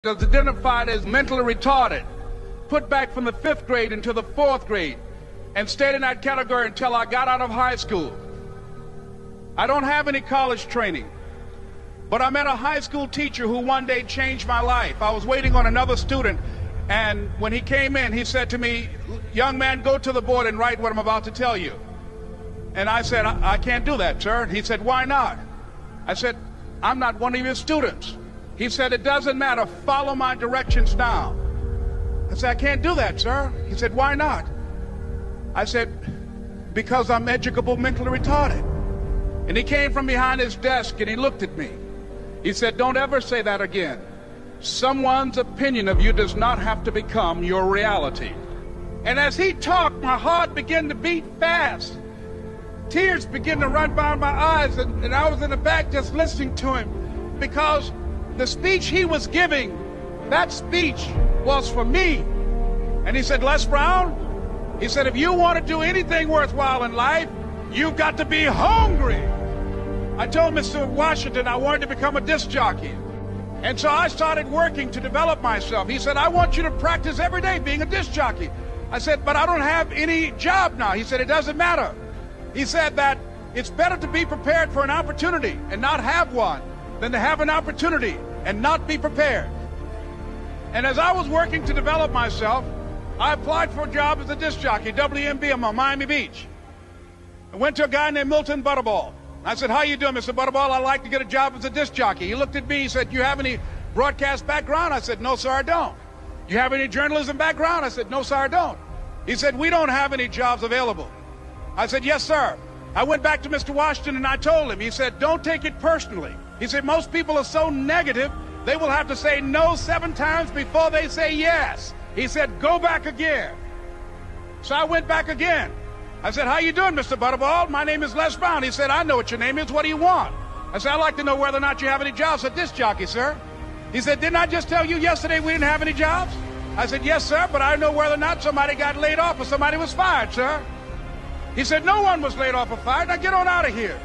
was identified as mentally retarded, put back from the 5th grade into the 4th grade, and stayed in that category until I got out of high school. I don't have any college training, but I met a high school teacher who one day changed my life. I was waiting on another student, and when he came in, he said to me, "Young man, go to the board and write what I'm about to tell you." And I said, I can't do that, sir. He said, "Why not?" I said, "I'm not one of your students." He said, "It doesn't matter. Follow my directions now." I said, "I can't do that, sir." He said, "Why not?" I said, "Because I'm educable mentally retarded." And he came from behind his desk and he looked at me. He said, "Don't ever say that again. Someone's opinion of you does not have to become your reality." And as he talked, my heart began to beat fast. Tears began to run down my eyes, and I was in the back just listening to him, because the speech he was giving, that speech was for me. And he said, "Les Brown," he said, "if you want to do anything worthwhile in life, you've got to be hungry." I told Mr. Washington I wanted to become a disc jockey. And so I started working to develop myself. He said, "I want you to practice every day being a disc jockey." I said, "But I don't have any job now." He said, "It doesn't matter." He said that it's better to be prepared for an opportunity and not have one than to have an opportunity and not be prepared. And as I was working to develop myself, I applied for a job as a disc jockey, WMBM on Miami Beach. I went to a guy named Milton Butterball. I said, "How you doing, Mr. Butterball? I'd like to get a job as a disc jockey." He looked at me, he said, "Do you have any broadcast background?" I said, "No, sir, I don't." "Do you have any journalism background?" I said, "No, sir, I don't." He said, "We don't have any jobs available." I said, "Yes, sir." I went back to Mr. Washington and I told him. He said, "Don't take it personally." He said, "Most people are so negative, they will have to say no 7 times before they say yes." He said, "Go back again." So I went back again. I said, "How you doing, Mr. Butterball? My name is Les Brown." He said, "I know what your name is. What do you want?" I said, "I'd like to know whether or not you have any jobs at disc jockey, sir." He said, "Didn't I just tell you yesterday we didn't have any jobs?" I said, "Yes, sir, but I know whether or not somebody got laid off or somebody was fired, sir." He said, "No one was laid off or fired. Now get on out of here."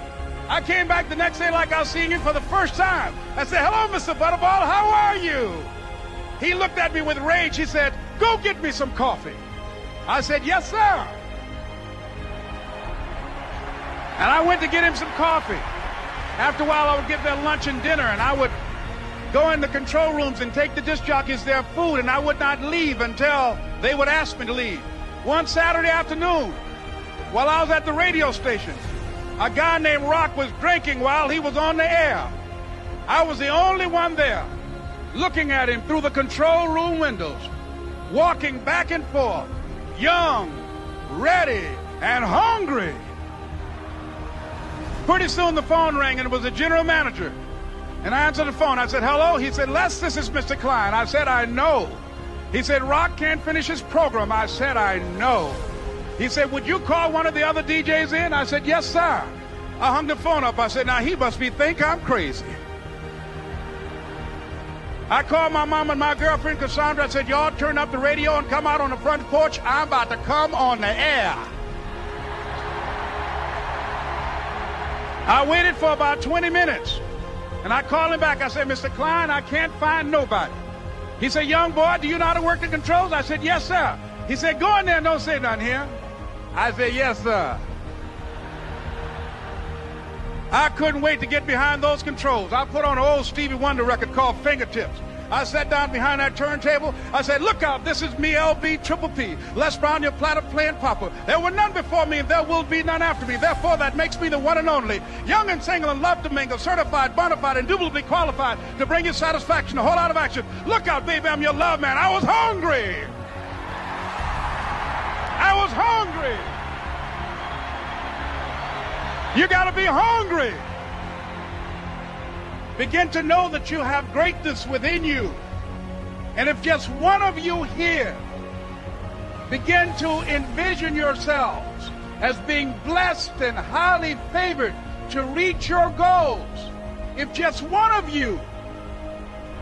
I came back the next day like I was seeing him for the first time. I said, "Hello, Mr. Butterball, how are you?" He looked at me with rage. He said, "Go get me some coffee." I said, "Yes, sir." And I went to get him some coffee. After a while, I would get their lunch and dinner, and I would go in the control rooms and take the disc jockeys their food, and I would not leave until they would ask me to leave. One Saturday afternoon, while I was at the radio station, a guy named Rock was drinking while he was on the air. I was the only one there, looking at him through the control room windows, walking back and forth, young, ready, and hungry. Pretty soon the phone rang, and it was the general manager. And I answered the phone. I said, "Hello?" He said, "Les, this is Mr. Klein." I said, "I know." He said, "Rock can't finish his program." I said, "I know." He said, "Would you call one of the other DJs in?" I said, "Yes, sir." I hung the phone up. I said, "Now he must think I'm crazy." I called my mom and my girlfriend, Cassandra. I said, "Y'all turn up the radio and come out on the front porch. I'm about to come on the air." I waited for about 20 minutes, and I called him back. I said, "Mr. Klein, I can't find nobody." He said, "Young boy, do you know how to work the controls?" I said, "Yes, sir." He said, "Go in there and don't say nothing here." I said, "Yes, sir." I couldn't wait to get behind those controls. I put on an old Stevie Wonder record called Fingertips. I sat down behind that turntable. I said, "Look out, this is me, LB Triple P, Les Brown, your platter playing papa. There were none before me, and there will be none after me. Therefore, that makes me the one and only. Young and single and love to mingle, certified, bona fide, indubitably qualified to bring you satisfaction, a whole lot of action. Look out, baby, I'm your love man." I was hungry. I was hungry. You got to be hungry. Begin to know that you have greatness within you. And if just one of you here begin to envision yourselves as being blessed and highly favored to reach your goals, if just one of you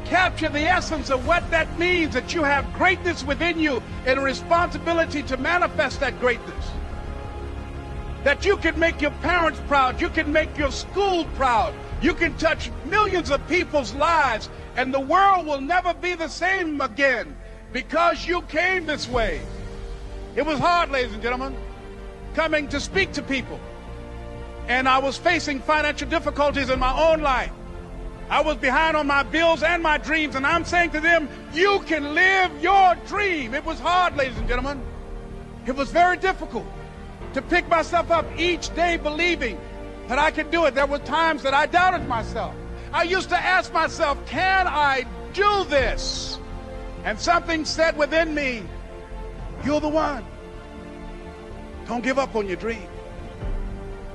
capture the essence of what that means, that you have greatness within you and a responsibility to manifest that greatness, that you can make your parents proud, you can make your school proud, You can touch millions of people's lives, and the world will never be the same again because you came this way. It was hard, ladies and gentlemen, coming to speak to people. And I was facing financial difficulties in my own life. I was behind on my bills and my dreams, and I'm saying to them, you can live your dream. It was hard, ladies and gentlemen. It was very difficult to pick myself up each day believing that I could do it. There were times that I doubted myself. I used to ask myself, can I do this? And something said within me, you're the one. Don't give up on your dream.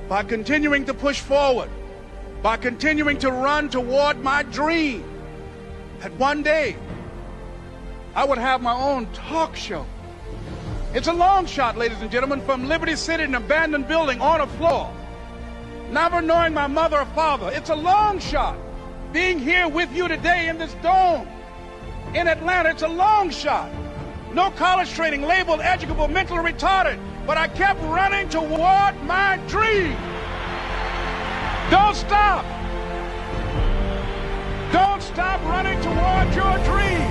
By continuing to push forward, by continuing to run toward my dream, that one day I would have my own talk show. It's a long shot, ladies and gentlemen, from Liberty City, an abandoned building on a floor, never knowing my mother or father. It's a long shot. Being here with you today in this dome in Atlanta, it's a long shot. No college training, labeled educable, mentally retarded, but I kept running toward my dream. Don't stop. Don't stop running toward your dream.